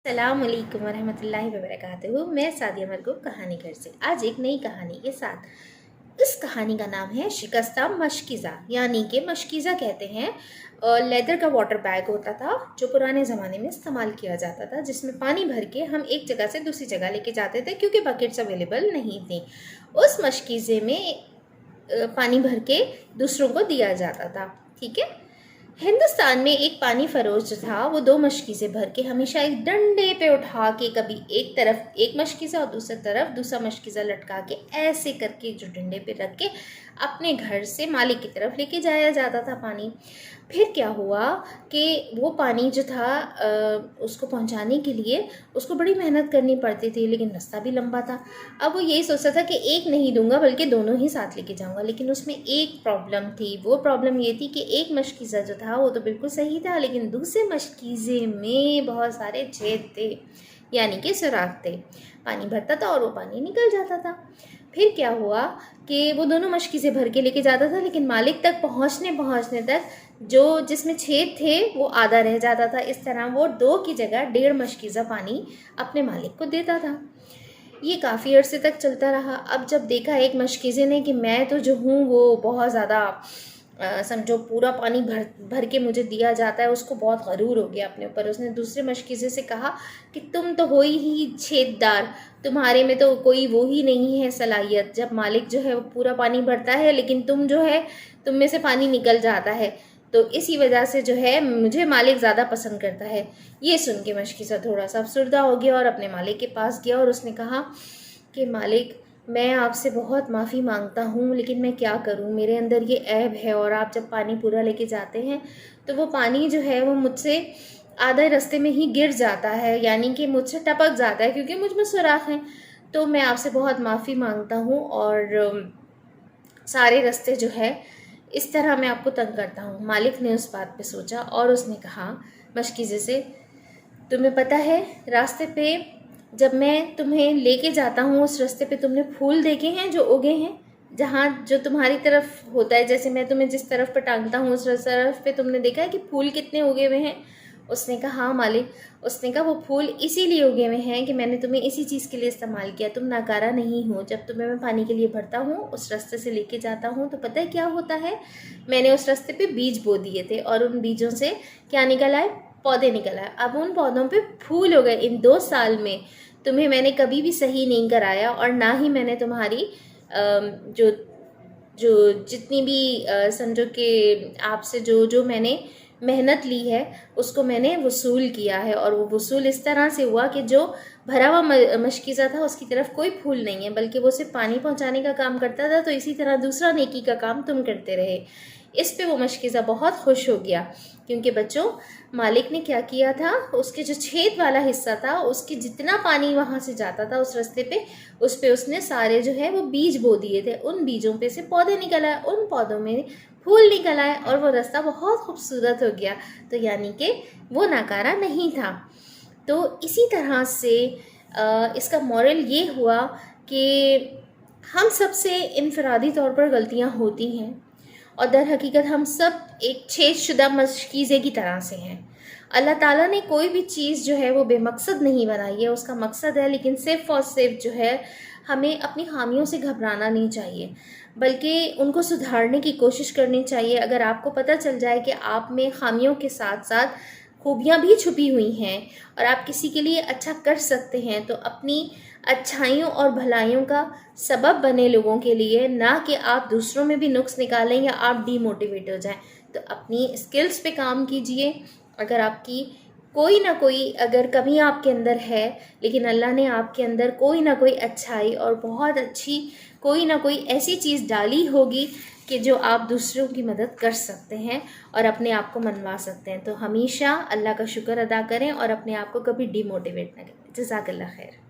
अस्सलामुअलैकुम वरहमतुल्लाहि वबरकातुहू। मैं सादिया मरगूब कहानी घर से आज एक नई कहानी के साथ। इस कहानी का नाम है शिकस्ता मशकीज़ा, यानी कि मशकीज़ा कहते हैं। लेदर का वाटर बैग होता था जो पुराने ज़माने में इस्तेमाल किया जाता था, जिसमें पानी भर के हम एक जगह से दूसरी जगह लेके जाते थे क्योंकि बकेट्स अवेलेबल नहीं थी। उस मशकीज़े में पानी भर के दूसरों को दिया जाता था। ठीक है। हिंदुस्तान में एक पानी फरोश जो था वो दो मशकीज़े भर के हमेशा एक डंडे पे उठा के, कभी एक तरफ एक मशकीज़ा और दूसरी तरफ दूसरा मशकीज़ा लटका के, ऐसे करके जो डंडे पे रख के अपने घर से मालिक की तरफ लेके जाया जाता था पानी। फिर क्या हुआ कि वो पानी जो था उसको पहुंचाने के लिए उसको बड़ी मेहनत करनी पड़ती थी, लेकिन रास्ता भी लंबा था। अब वो यही सोचता था कि एक नहीं दूंगा बल्कि दोनों ही साथ लेके जाऊंगा, लेकिन उसमें एक प्रॉब्लम थी। वो प्रॉब्लम ये थी कि एक मशकीज़ा जो था वो तो बिल्कुल सही था, लेकिन दूसरे मशकीज़े में बहुत सारे छेद थे, यानी कि सुराख थे। पानी भरता था और वो पानी निकल जाता था। फिर क्या हुआ कि वो दोनों मशकीज़े भर के लेके जाता था, लेकिन मालिक तक पहुंचने तक जो जिसमें छेद थे वो आधा रह जाता था। इस तरह वो 2 की जगह 1.5 मशकीज़ा पानी अपने मालिक को देता था। ये काफ़ी अरसे तक चलता रहा। अब जब देखा एक मशकीज़े ने कि मैं तो जो हूँ वो बहुत ज़्यादा समझो पूरा पानी भर के मुझे दिया जाता है, उसको बहुत गरूर हो गया अपने ऊपर। उसने दूसरे मशकीज़े से कहा कि तुम तो हो ही छेददार, तुम्हारे में तो कोई वो ही नहीं है सलाहियत, जब मालिक जो है वो पूरा पानी भरता है लेकिन तुम जो है तुम में से पानी निकल जाता है, तो इसी वजह से जो है मुझे मालिक ज़्यादा पसंद करता है। ये सुन के मशकीज़ा थोड़ा सा अफसरदा हो गया और अपने मालिक के पास गया और उसने कहा कि मालिक, मैं आपसे बहुत माफ़ी मांगता हूँ, लेकिन मैं क्या करूँ, मेरे अंदर ये ऐब है और आप जब पानी पूरा लेके जाते हैं तो वो पानी जो है वो मुझसे आधे रास्ते में ही गिर जाता है, यानी कि मुझसे टपक जाता है क्योंकि मुझ में सुराख हैं। तो मैं आपसे बहुत माफ़ी मांगता हूँ और सारे रास्ते जो है इस तरह मैं आपको तंग करता हूँ। मालिक ने उस बात पे सोचा और उसने कहा मशकीज़े से, तुम्हें पता है रास्ते पे जब मैं तुम्हें लेके जाता हूँ उस रास्ते पे तुमने फूल देखे हैं जो उगे हैं, जहाँ जो तुम्हारी तरफ होता है, जैसे मैं तुम्हें जिस तरफ पे टांगता हूँ उस तरफ पे तुमने देखा है कि फूल कितने उगे हुए हैं? उसने कहा हाँ मालिक। उसने कहा वो फूल इसीलिए उगे हुए हैं कि मैंने तुम्हें इसी चीज़ के लिए इस्तेमाल किया, तुम नाकारा नहीं हो। जब तुम्हें मैं पानी के लिए भरता हूँ उस रास्ते से लेके जाता हूँ तो पता है क्या होता है, मैंने उस रास्ते पे बीज बो दिए थे और उन बीजों से क्या निकल आए, पौधे निकल आए। अब उन पौधों पे फूल हो गए। इन 2 साल में तुम्हें मैंने कभी भी सही नहीं कराया और ना ही मैंने तुम्हारी जो जो जितनी भी समझो कि आपसे जो जो मैंने मेहनत ली है उसको मैंने वसूल किया है। और वो वसूल इस तरह से हुआ कि जो भरा हुआ मशकीज़ा था उसकी तरफ कोई फूल नहीं है, बल्कि वो सिर्फ पानी पहुंचाने का काम करता था। तो इसी तरह दूसरा नेकी का काम तुम करते रहे। इस पे वो मशकीज़ा बहुत खुश हो गया, क्योंकि बच्चों मालिक ने क्या किया था, उसके जो छेद वाला हिस्सा था उसके जितना पानी वहाँ से जाता था उस रास्ते पे, उस पे उसने सारे जो है वो बीज बो दिए थे। उन बीजों पे से पौधे निकल आए, उन पौधों में फूल निकल आए और वो रास्ता बहुत खूबसूरत हो गया। तो यानी कि वो नाकारा नहीं था। तो इसी तरह से इसका मॉरल ये हुआ कि हम सबसे इनफरादी तौर पर गलतियाँ होती हैं और दर हकीकत हम सब एक छेदशुदा मशकीज़े की तरह से हैं। अल्लाह ताला ने कोई भी चीज़ जो है वो बेमकसद नहीं बनाई है, उसका मकसद है। लेकिन सिर्फ और सिर्फ जो है हमें अपनी खामियों से घबराना नहीं चाहिए, बल्कि उनको सुधारने की कोशिश करनी चाहिए। अगर आपको पता चल जाए कि आप में खामियों के साथ साथ खूबियाँ भी छुपी हुई हैं और आप किसी के लिए अच्छा कर सकते हैं, तो अपनी अच्छाइयों और भलाइयों का सबब बने लोगों के लिए, ना कि आप दूसरों में भी नुक्स निकालें या आप डीमोटिवेट हो जाएं। तो अपनी स्किल्स पे काम कीजिए। अगर आपकी कोई ना कोई अगर कमी आपके अंदर है, लेकिन अल्लाह ने आपके अंदर कोई ना कोई अच्छाई और बहुत अच्छी कोई ना कोई ऐसी चीज़ डाली होगी कि जो आप दूसरों की मदद कर सकते हैं और अपने आप को मनवा सकते हैं, तो हमेशा अल्लाह का शुक्र अदा करें और अपने आप को कभी डीमोटिवेट ना करें। जज़ाकल्लाह खैर।